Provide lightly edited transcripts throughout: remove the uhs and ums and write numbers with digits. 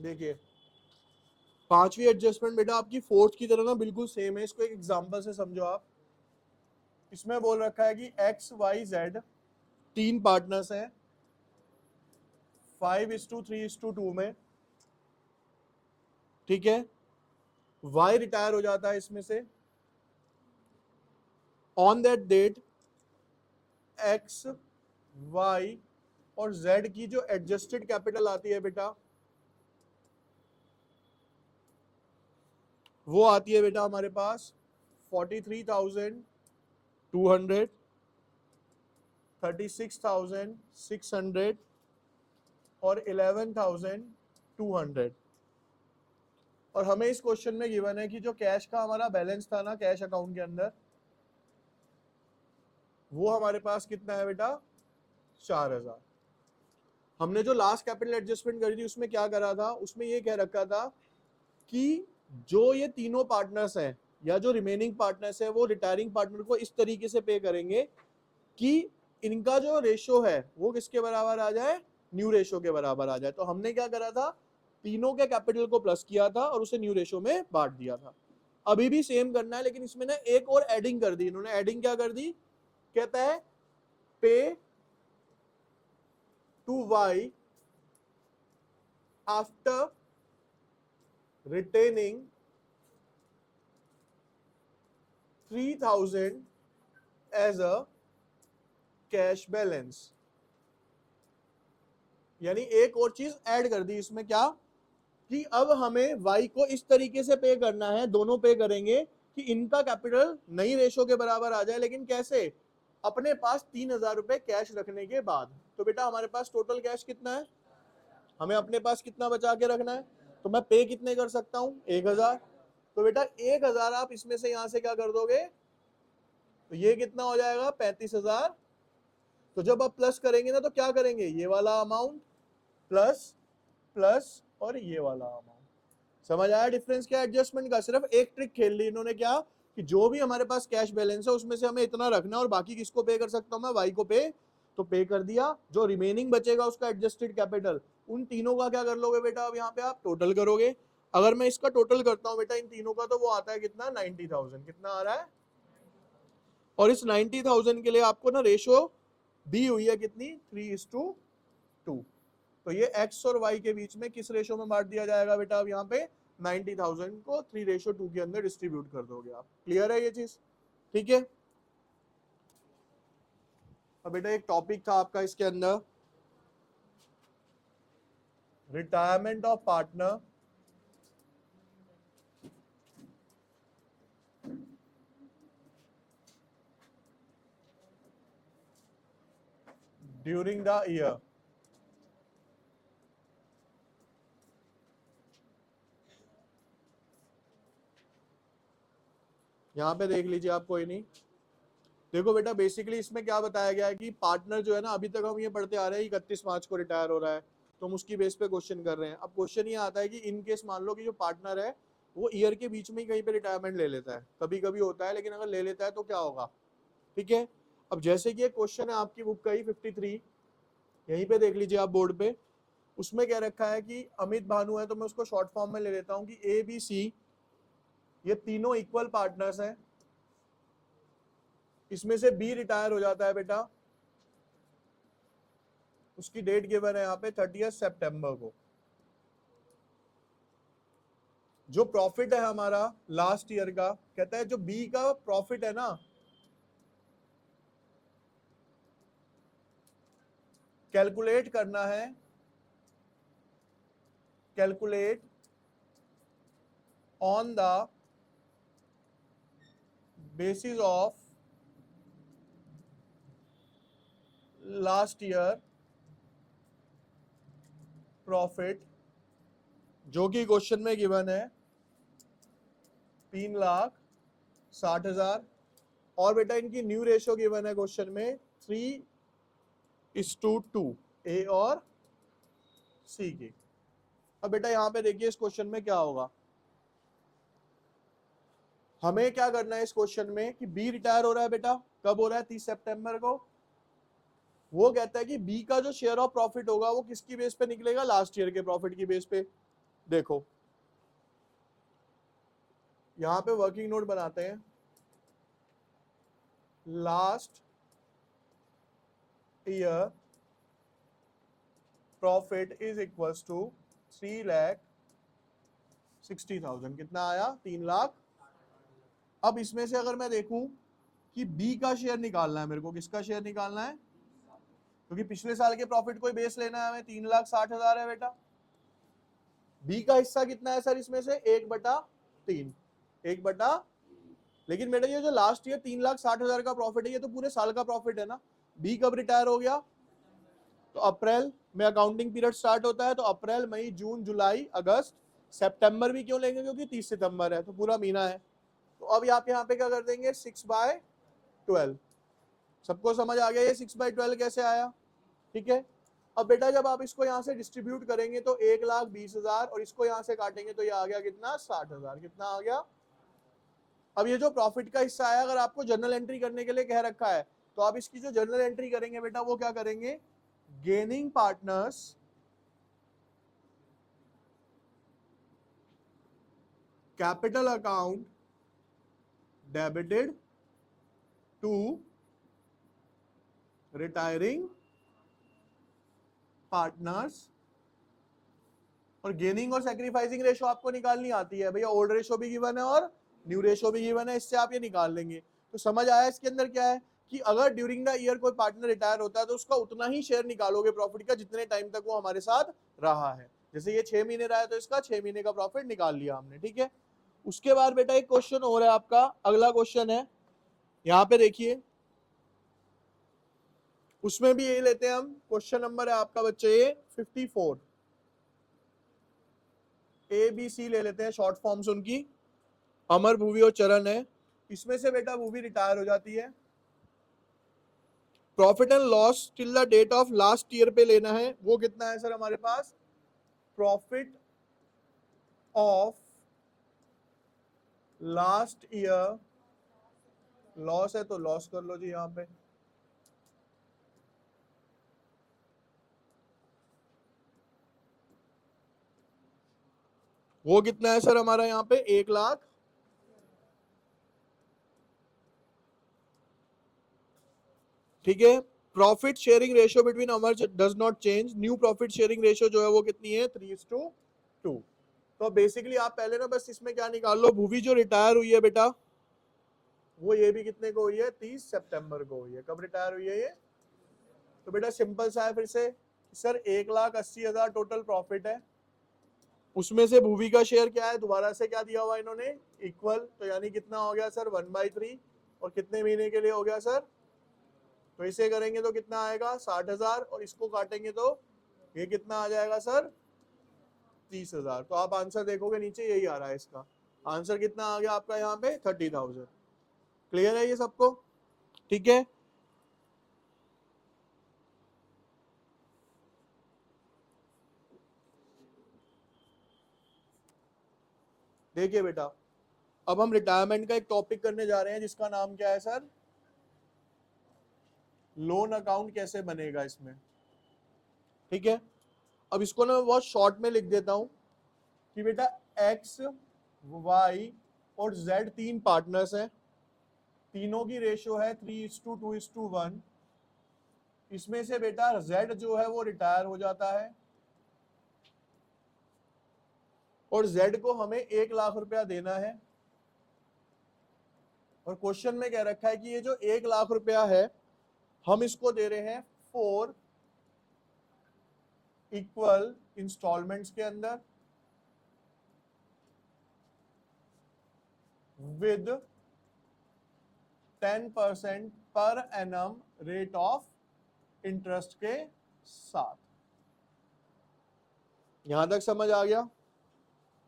देखिए पांचवी एडजस्टमेंट बेटा आपकी फोर्थ की तरह ना बिल्कुल सेम है। इसको एक एग्जांपल से समझो आप। इसमें बोल रखा है कि एक्स वाई जेड तीन पार्टनर्स हैं 5:3:2 में, ठीक है। वाई रिटायर हो जाता है इसमें से। On that date X Y और जेड की जो एडजस्टेड कैपिटल आती है बेटा वो आती है बेटा हमारे पास 43,200, 36,600 और 11,200। और हमें इस क्वेश्चन में गिवन है कि जो कैश का हमारा बैलेंस था ना कैश अकाउंट के अंदर, वो हमारे पास कितना है बेटा 4,000। हमने जो लास्ट कैपिटल एडजस्टमेंट करी थी उसमें क्या करा था, उसमें ये कह रखा था कि जो ये तीनों पार्टनर्स हैं या जो रिमेनिंग पार्टनर्स हैं वो रिटायरिंग पार्टनर को इस तरीके से पे करेंगे कि इनका जो रेशो है वो किसके बराबर आ जाए, न्यू रेशो के बराबर आ जाए। तो हमने क्या करा था, तीनों के कैपिटल को प्लस किया था और उसे न्यू रेशो में बांट दिया था। अभी भी सेम करना है, लेकिन इसमें ना एक और एडिंग कर दी इन्होंने। एडिंग क्या कर दी, कहता है pay to Y after retaining 3,000 as a cash balance. यानी एक और चीज ऐड कर दी इसमें, क्या कि अब हमें वाई को इस तरीके से पे करना है, दोनों पे करेंगे कि इनका कैपिटल नई रेशो के बराबर आ जाए। लेकिन कैसे, अपने पास 3,000 रुपए कैश रखने के बाद। तो बेटा हमारे पास टोटल कैश कितना है, हमें अपने पास कितना बचा के रखना है, तो मैं पे कितने कर सकता हूं 1,000। तो बेटा 1,000 आप इसमें से यहां से क्या कर दोगे, तो ये कितना हो जाएगा 35,000। तो जब आप प्लस करेंगे ना तो क्या करेंगे, ये वाला अमाउंट प्लस प्लस और ये वाला अमाउंट। समझ आया डिफरेंस क्या एडजस्टमेंट का। सिर्फ एक ट्रिक खेल ली इन्होंने, क्या कि जो भी हमारे पास कैश बैलेंस है उसमें से हमें इतना रखना है और बाकी किसको पे कर सकता हूं मैं, वाई को पे। तो पे कर दिया, जो रिमेनिंग बचेगा उसका एडजस्टेड कैपिटल, उन तीनों का क्या कर लोगे बेटा, अब यहाँ पे आप टोटल करोगे। अगर मैं इसका टोटल करता हूं बेटा इन तीनों का, तो वो आता है कितना 90,000। कितना आ रहा है, और इस 90,000 के लिए आपको ना रेशो दी हुई है कितनी 3:2। तो ये x और y के बीच में किस रेशो में बांट दिया जाएगा बेटा, अब यहाँ पे 90,000 को 3:2 के अंदर डिस्ट्रीब्यूट कर दोगे आप। क्लियर है ये चीज, ठीक है। अब बेटा एक टॉपिक था आपका इसके अंदर, retirement of partner during the year. यहां पे देख लीजिए आप, कोई नहीं। देखो बेटा बेसिकली इसमें क्या बताया गया है कि पार्टनर जो है ना, अभी तक हम ये पढ़ते आ रहे हैं 31 मार्च को रिटायर हो रहा है, तो हम उसकी बेस पे क्वेश्चन कर रहे हैं। अब क्वेश्चन ये आता है कि इन केस मान लो कि जो पार्टनर है वो ईयर के बीच में ही कहीं पे रिटायरमेंट ले लेता है, कभी कभी होता है, लेकिन अगर ले लेता है तो क्या होगा, ठीक है। अब जैसे कि एक क्वेश्चन है आपकी बुक का ही 53, यहीं पे देख लीजिए आप बोर्ड पे। उसमें क्या रखा है कि अमित भानु है, तो मैं उसको शॉर्ट फॉर्म में ले लेता हूं कि ए बी सी ये तीनों इक्वल पार्टनर्स हैं। इसमें से बी रिटायर हो जाता है बेटा, उसकी डेट गिवन है यहाँ पे 30 सितंबर को। जो प्रॉफिट है हमारा लास्ट ईयर का, कहता है जो बी का प्रॉफिट है ना, कैलकुलेट करना है, calculate on the basis of last year profit, जो कि क्वेश्चन में गिवन है 3,60,000। और बेटा इनकी न्यू रेशियो गिवन है क्वेश्चन में 3:2, ए और सी की। अब बेटा यहां पे देखिए इस क्वेश्चन में क्या होगा, हमें क्या करना है इस क्वेश्चन में कि बी रिटायर हो रहा है बेटा, कब हो रहा है 30 सितंबर को। वो कहता है कि बी का जो शेयर ऑफ प्रॉफिट होगा वो किसकी बेस पे निकलेगा, लास्ट ईयर के प्रॉफिट की बेस पे। देखो यहां पे वर्किंग नोट बनाते हैं, last year profit is equals to 3,60,000। कितना आया? 3,00,000। अब इसमें से अगर मैं देखूं कि बी का शेयर निकालना है मेरे को, किसका शेयर निकालना है? क्योंकि पिछले साल के प्रॉफिट को बेस लेना है हमें, 3,60,000 है बेटा। बी का हिस्सा कितना है सर इसमें से? 1/3, 1/, लेकिन बेटा ये जो लास्ट ईयर 3,60,000 का प्रॉफिट है, ये तो पूरे साल का प्रॉफिट है ना। बी कब रिटायर हो गया? तो अप्रैल में अकाउंटिंग पीरियड स्टार्ट होता है, तो अप्रैल, मई, जून, जुलाई, अगस्त, सितंबर भी क्यों लेंगे? क्योंकि 30 सितंबर है, तो पूरा महीना है। तो अब आप यहाँ पे क्या कर देंगे? 6/12। सबको समझ आ गया ये 6/12 कैसे आया? ठीक है। अब बेटा जब आप इसको यहाँ से डिस्ट्रीब्यूट करेंगे तो 1,20,000, और इसको यहाँ से काटेंगे तो ये आ गया कितना? 60,000। कितना आ गया? अब ये जो प्रॉफिट का हिस्सा है, अगर आपको जर्नल एंट्री करने के लिए कह रखा है, तो आप इसकी जो जर्नल एंट्री करेंगे बेटा, वो क्या करेंगे? Gaining partners capital account debited to retiring partners. और गेनिंग और सैक्रिफाइसिंग रेशो आपको निकालनी आती है भैया, ओल्ड रेशो भी गिवन है और न्यू रेशो भी गिवन है, इससे आप ये निकाल लेंगे। तो समझ आया इसके अंदर क्या है कि अगर ड्यूरिंग द ईयर कोई पार्टनर रिटायर होता है तो उसका उतना ही शेयर निकालोगे प्रॉफिट का जितने टाइम तक वो हमारे साथ रहा है। जैसे ये 6 महीने रहा है तो इसका 6 महीने का प्रॉफिट निकाल लिया हमने, ठीक है। उसके बाद बेटा एक क्वेश्चन और है आपका, अगला क्वेश्चन है, यहाँ पे देखिए, उसमें भी यही लेते हैं हम। क्वेश्चन नंबर है आपका बच्चे ये 54। ए बी सी ले लेते हैं शॉर्ट फॉर्म्स उनकी, अमर, भूवी और चरण है। इसमें से बेटा भूवी रिटायर हो जाती है, profit and loss till the date of last year पे लेना है। वो कितना है सर हमारे पास? Profit of last year, loss है तो लॉस कर लो जी यहां पे, वो कितना है सर हमारा यहाँ पे? 1,00,000। ठीक है। Profit sharing ratio between Amar does not change. New profit sharing ratio जो है वो कितनी है? 3:2। तो बेसिकली आप पहले ना बस इसमें क्या निकाल लो, भूवी जो रिटायर हुई है बेटा, वो ये भी कितने को हुई है? 30 सितंबर को हुई है। कब रिटायर हुई है ये? तो बेटा सिंपल सा है फिर से सर, 1,80,000 टोटल प्रॉफिट है, उसमें से भूवी का शेयर क्या है? दोबारा से क्या दिया हुआ इन्होंने? इक्वल। तो यानी कितना हो गया सर? 1/3। और कितने महीने के लिए हो गया सर? तो इसे करेंगे तो कितना आएगा? 60,000। और इसको काटेंगे तो ये कितना आ जाएगा सर? 30,000। तो आप आंसर देखोगे नीचे यही आ रहा है, इसका आंसर कितना आ गया आपका यहाँ पे? 30,000। क्लियर है ये सबको? ठीक है। देखिए बेटा, अब हम रिटायरमेंट का एक टॉपिक करने जा रहे हैं जिसका नाम क्या है सर? लोन अकाउंट कैसे बनेगा इसमें। ठीक है। अब इसको ना मैं बहुत शॉर्ट में लिख देता हूं कि बेटा एक्स, वाई और जेड तीन पार्टनर्स हैं, तीनों की रेशियो है 3:2:1। इसमें से बेटा जेड जो है वो रिटायर हो जाता है, और जेड को हमें 1,00,000 रुपया देना है। और क्वेश्चन में कह रखा है कि ये जो 1,00,000 रुपया है, हम इसको दे रहे हैं 4 इक्वल इंस्टॉलमेंट्स के अंदर with 10% per annum rate of interest के साथ। यहां तक समझ आ गया?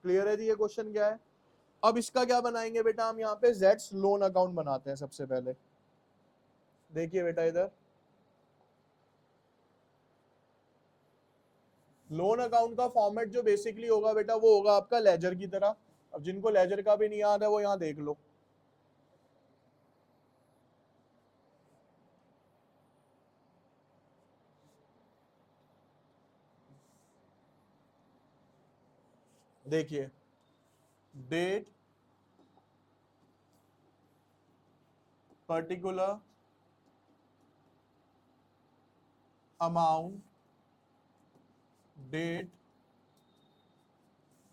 क्लियर है जी ये क्वेश्चन क्या है? अब इसका क्या बनाएंगे बेटा हम? यहाँ पे जेड्स लोन अकाउंट बनाते हैं सबसे पहले। देखिए बेटा इधर लोन अकाउंट का फॉर्मेट जो बेसिकली होगा बेटा, वो होगा आपका लेजर की तरह। अब जिनको लेजर का भी नहीं याद है वो यहां देख लो। देखिए date particular amount, date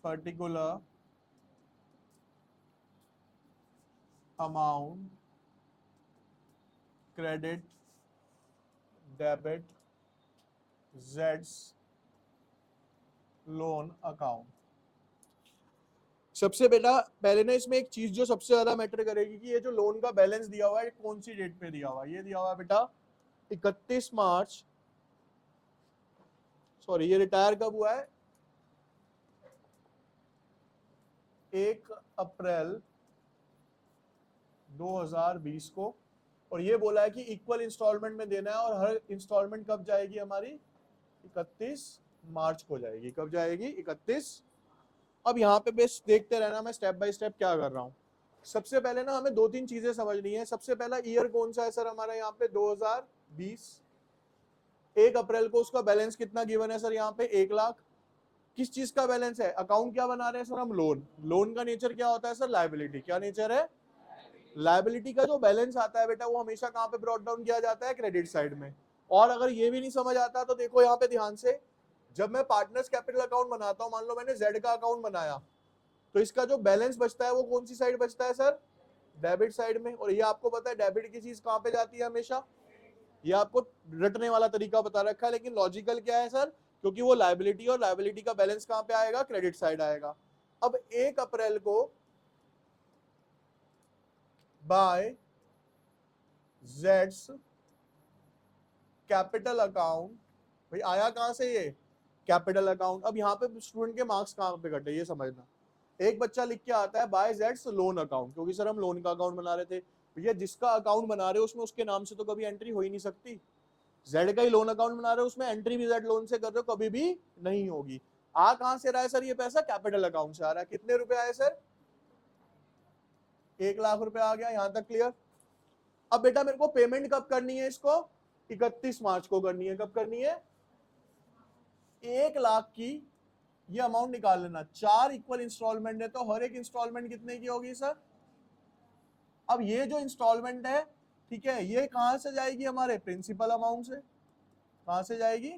particular amount, credit debit जेड्स लोन अकाउंट। सबसे बेटा पहले ना इसमें एक चीज जो सबसे ज्यादा मैटर करेगी कि ये जो लोन का बैलेंस दिया हुआ है कौन सी डेट पे दिया हुआ है। ये दिया हुआ है बेटा 31 मार्च, सॉरी ये रिटायर कब हुआ है 1 अप्रैल 2020 को, और ये बोला है कि इक्वल इंस्टॉलमेंट में देना है और हर इंस्टॉलमेंट कब जाएगी हमारी 31 मार्च को जाएगी। कब जाएगी 31। अब यहाँ पे बेस देखते रहना मैं स्टेप बाय स्टेप क्या कर रहा हूँ। सबसे पहले ना हमें दो तीन चीजें समझनी है। सबसे पहला ईयर कौन सा है सर हमारा यहाँ पे 2020। 1 अप्रैल को उसका बैलेंस कितना गिवन है सर यहाँ पे 1 लाख। किस चीज का बैलेंस है, अकाउंट क्या बना रहे हैं सर हम लोन। लोन का नेचर क्या होता है सर लायबिलिटी। क्या नेचर है लायबिलिटी का। जो बैलेंस आता है बेटा वो हमेशा कहाँ पे ब्रॉट डाउन किया जाता है क्रेडिट साइड में। और अगर ये भी नहीं समझ आता तो देखो यहाँ पे ध्यान से, जब मैं पार्टनर्स कैपिटल अकाउंट बनाता हूँ, मान लो मैंने जेड का अकाउंट बनाया, तो इसका जो बैलेंस बचता है वो कौन सी साइड बचता है सर डेबिट साइड में। और ये आपको पता है डेबिट की चीज कहाँ पे जाती है हमेशा, ये आपको रटने वाला तरीका बता रखा है, लेकिन लॉजिकल क्या है सर, क्योंकि वो लायबिलिटी और लायबिलिटी का बैलेंस कहाँ पे आएगा क्रेडिट साइड आएगा। अब 1 अप्रैल को बाय जेड्स कैपिटल अकाउंट, भाई आया कहां से ये कैपिटल अकाउंट। अब यहाँ पे स्टूडेंट के मार्क्स कहाँ पे कटे ये समझना। एक बच्चा लिख के आता है बाय जेड्स लोन अकाउंट, क्योंकि सर हम लोन का अकाउंट बना रहे थे। भैया जिसका अकाउंट बना रहे हो उसमें उसके नाम से तो कभी एंट्री हो ही नहीं सकती। जेड का ही लोन अकाउंट बना रहे हो उसमें एंट्री भी जेड लोन से कर रहे हो कभी भी नहीं होगी। आ कहां से रहा है सर ये पैसा कैपिटल अकाउंट से आ रहा है। कितने रुपए आए सर 1 लाख रुपए आ गया, यहां तक क्लियर। अब बेटा मेरे को पेमेंट कब करनी है इसको 31 मार्च को करनी है। कब करनी है 1 लाख की ये अमाउंट निकाल लेना। 4 इक्वल इंस्टॉलमेंट है तो हर एक इंस्टॉलमेंट कितने की होगी सर। अब ये जो इंस्टॉलमेंट है ठीक है ये कहां से जाएगी हमारे प्रिंसिपल अमाउंट से। कहां से जाएगी,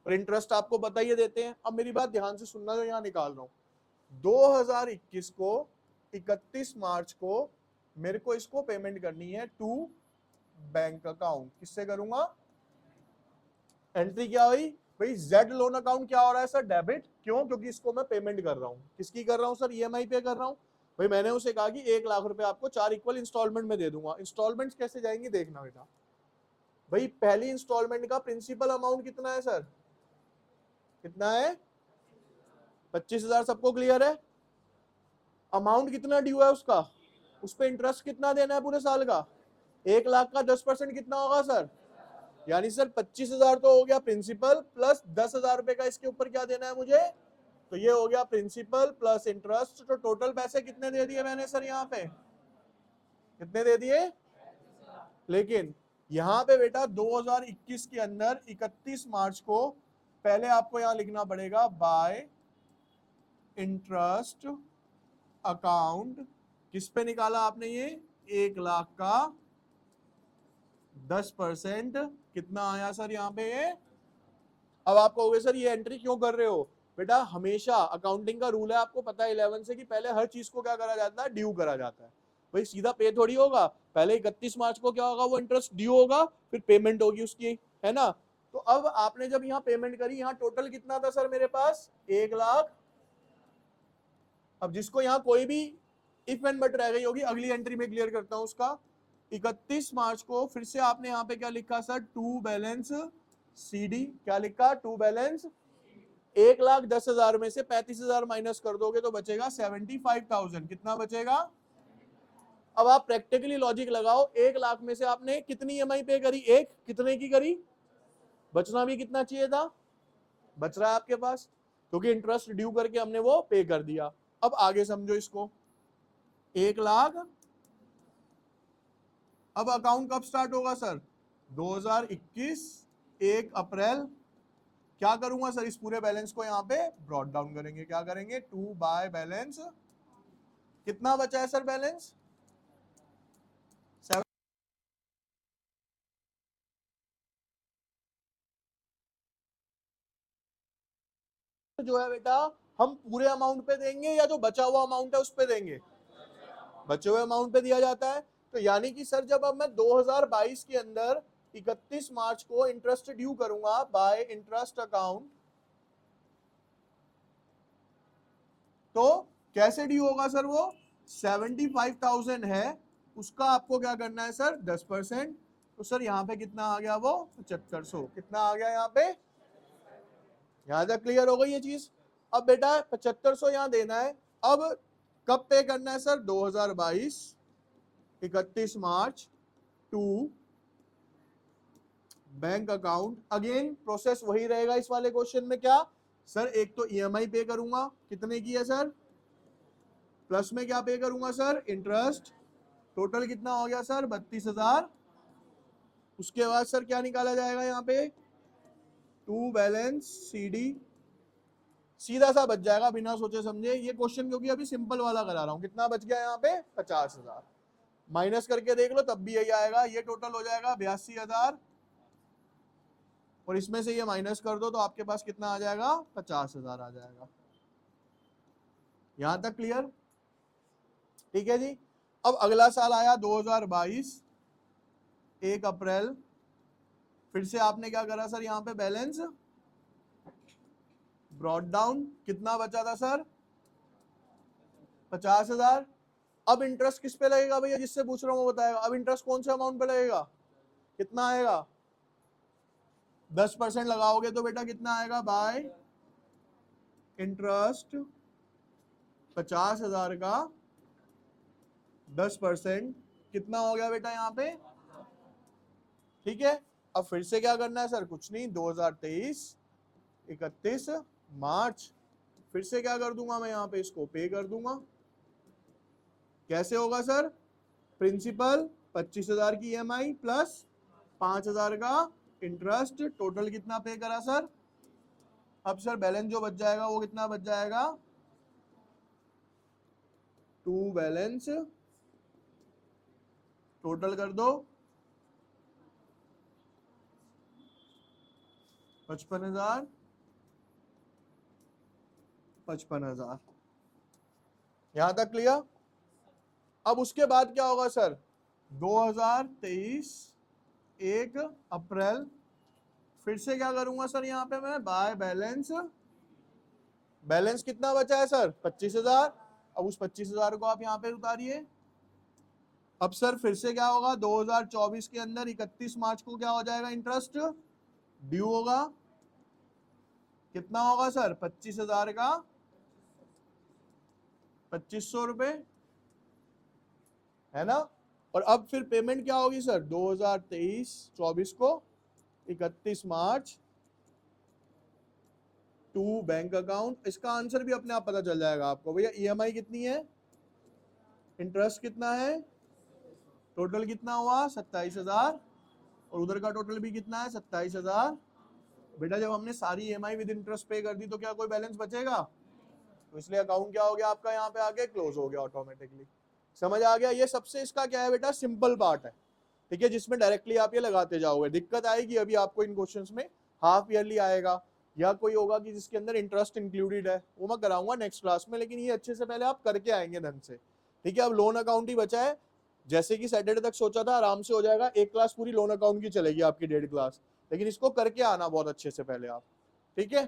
और इंटरेस्ट आपको बताइए देते हैं। अब मेरी बात ध्यान से सुनना जो यहां निकाल रहा हूं, 2021 को 31 मार्च को मेरे को इसको पेमेंट करनी है टू बैंक अकाउंट। किससे करूंगा, एंट्री क्या हुई भाई जेड लोन अकाउंट क्या हो रहा है सर डेबिट। क्यों, क्योंकि इसको मैं पेमेंट कर रहा हूं। किसकी कर रहा हूं सर ईएमआई पे कर रहा हूं। भाई मैंने उसे कहा कि 1 लाख रुपए आपको 4 इक्वल इंस्टॉलमेंट में दे दूंगा। इंस्टॉलमेंट्स कैसे जाएंगे देखना बेटा। भाई पहली इंस्टॉलमेंट का प्रिंसिपल अमाउंट कितना है सर, कितना है 25,000। सबको क्लियर है। अमाउंट कितना ड्यू है उसका, उस पर इंटरेस्ट कितना देना है पूरे साल का 1 लाख का 10% कितना होगा सर, यानी सर 25,000 तो हो गया प्रिंसिपल प्लस 10,000 रुपए का इसके ऊपर क्या देना है मुझे, तो ये हो गया प्रिंसिपल प्लस इंटरेस्ट। तो टोटल पैसे कितने दे दिए मैंने सर यहाँ पे, कितने दे दिए। लेकिन यहाँ पे बेटा 2021 के अंदर 31 मार्च को पहले आपको यहाँ लिखना पड़ेगा बाय इंटरेस्ट अकाउंट। किस पे निकाला आपने ये 1 लाख का 10% कितना आया सर यहाँ पे ये। अब आप कहोगे सर ये एंट्री क्यों कर रहे हो, बेटा हमेशा अकाउंटिंग का रूल है आपको पता है 11 से कि पहले हर चीज को क्या करा जाता है ड्यू करा जाता है। भाई सीधा पे थोड़ी होगा, पहले 31 मार्च को क्या होगा वो इंटरेस्ट ड्यू होगा फिर पेमेंट होगी उसकी, है ना। तो अब आपने जब यहाँ पेमेंट करी यहाँ टोटल कितना था सर मेरे पास 1 लाख। अब जिसको यहाँ कोई भी इफ एंड बट रह गई होगी अगली एंट्री में क्लियर करता हूं उसका। 31 मार्च को फिर से आपने यहाँ पे क्या लिखा सर टू बैलेंस सीडी। क्या लिखा टू बैलेंस 1,10,000 में से 35,000 माइनस कर दोगे तो बचेगा 75,000। कितना बचेगा। अब आप प्रैक्टिकली लॉजिक लगाओ 1 लाख में से आपने कितनी ईएमआई पे करी, एक कितने की करी, बचना भी कितना चाहिए था, बच रहा है आपके पास क्योंकि इंटरेस्ट ड्यू करके हमने वो पे कर दिया। अब आगे समझो इसको 1 लाख। अब अकाउंट कब स्टार्ट होगा सर 2021 1 अप्रैल क्या करूंगा सर, इस पूरे बैलेंस को यहाँ पे ब्रॉट डाउन करेंगे, क्या करेंगे, 2 बाय बैलेंस, कितना बचा है सर बैलेंस, 7, जो है बेटा हम पूरे अमाउंट पे देंगे या जो बचा हुआ अमाउंट है उस पे देंगे, बचे हुए अमाउंट पे दिया जाता है। तो यानी कि सर जब अब मैं 2022 के अंदर 31 मार्च को इंटरेस्ट ड्यू करूंगा बाय इंटरेस्ट अकाउंट, तो कैसे ड्यू होगा सर, वो 75,000 है, उसका आपको क्या करना है सर 10%, तो सर यहाँ पे कितना आ गया, वो 7500, कितना आ गया यहाँ पे, यहाँ तक क्लियर हो गई ये चीज। अब बेटा 7500 यहाँ देना है, अब कब पे करना है sir, 2022 31 March two bank account. Again process वही रहेगा इस वाले क्वेश्चन में, क्या सर, एक तो ईएमआई पे करूंगा, कितने की है सर, प्लस में क्या पे करूंगा सर, इंटरेस्ट, टोटल कितना हो गया सर 32,000। उसके बाद सर क्या निकाला जाएगा यहाँ पे, टू बैलेंस सीडी, सीधा सा बच जाएगा बिना सोचे समझे ये क्वेश्चन, क्योंकि अभी सिंपल वाला करा रहा हूं। कितना बच गया यहाँ पे 50,000, माइनस करके देख लो तब भी यही आएगा, ये टोटल हो जाएगा 82,000, और इसमें से ये माइनस कर दो तो आपके पास कितना आ जाएगा, 50,000 आ जाएगा। यहां तक क्लियर, ठीक है जी। अब अगला साल आया 2022 1 अप्रैल, फिर से आपने क्या करा सर, यहाँ पे बैलेंस ब्रॉट डाउन, कितना बचा था सर 50,000। अब इंटरेस्ट किस पे लगेगा भैया, जिससे पूछ रहा हूं वो बताएगा। अब इंटरेस्ट कौन से अमाउंट पे लगेगा, कितना आएगा, 10% लगाओगे तो बेटा कितना आएगा, बाय इंटरेस्ट 50,000 का 10% कितना हो गया बेटा यहाँ पे, ठीक है। अब फिर से क्या करना है सर, कुछ नहीं, 2023 31 मार्च, फिर से क्या कर दूंगा मैं यहाँ पे, इसको पे कर दूंगा। कैसे होगा सर, प्रिंसिपल 25,000 की ईएमआई प्लस 5,000 का इंटरेस्ट, टोटल कितना पे करा सर। अब सर बैलेंस जो बच जाएगा वो कितना बच जाएगा, टू बैलेंस, टोटल कर दो 55,000, 55,000, यहां तक क्लियर। अब उसके बाद क्या होगा सर, 2023 1 अप्रैल, फिर से क्या करूंगा सर यहाँ पे मैं, बाय बैलेंस, बैलेंस कितना बचा है सर 25,000, अब उस 25,000 को आप यहाँ पे उतारिए। अब सर फिर से क्या होगा, 2024 के अंदर 31 मार्च को क्या हो जाएगा, इंटरेस्ट ड्यू होगा, कितना होगा सर 25,000 का 2,500 रुपए, है ना। और अब फिर पेमेंट क्या होगी सर, 2023-24 को 31 मार्च टू बैंक अकाउंट। इसका आंसर भी अपने आप पता चल जाएगा आपको भैया, ईएमआई कितनी है, इंटरेस्ट कितना है, टोटल कितना हुआ 27,000, और उधर का टोटल भी कितना है 27,000। बेटा जब हमने सारी ईएमआई विद इंटरेस्ट पे कर दी तो क्या कोई बैलेंस बचेगा, तो इसलिए अकाउंट क्या हो गया आपका, यहाँ पे आके क्लोज हो गया ऑटोमेटिकली। समझ आ गया, ये सबसे इसका क्या है बेटा, सिंपल पार्ट है, ठीक है, जिसमें डायरेक्टली आप ये लगाते जाओगे। दिक्कत आएगी अभी आपको इन क्वेश्चंस में, हाफ ईयरली आएगा या कोई होगा कि जिसके अंदर इंटरेस्ट इंक्लूडेड है, वो मैं कराऊंगा नेक्स्ट क्लास में, लेकिन ये अच्छे से पहले आप करके आएंगे ढंग से, ठीक है। अब लोन अकाउंट ही बचा है, जैसे कि सैटरडे तक सोचा था आराम से हो जाएगा, एक क्लास पूरी लोन अकाउंट की चलेगी आपकी, 1.5 क्लास, लेकिन इसको करके आना बहुत अच्छे से पहले आप, ठीक है।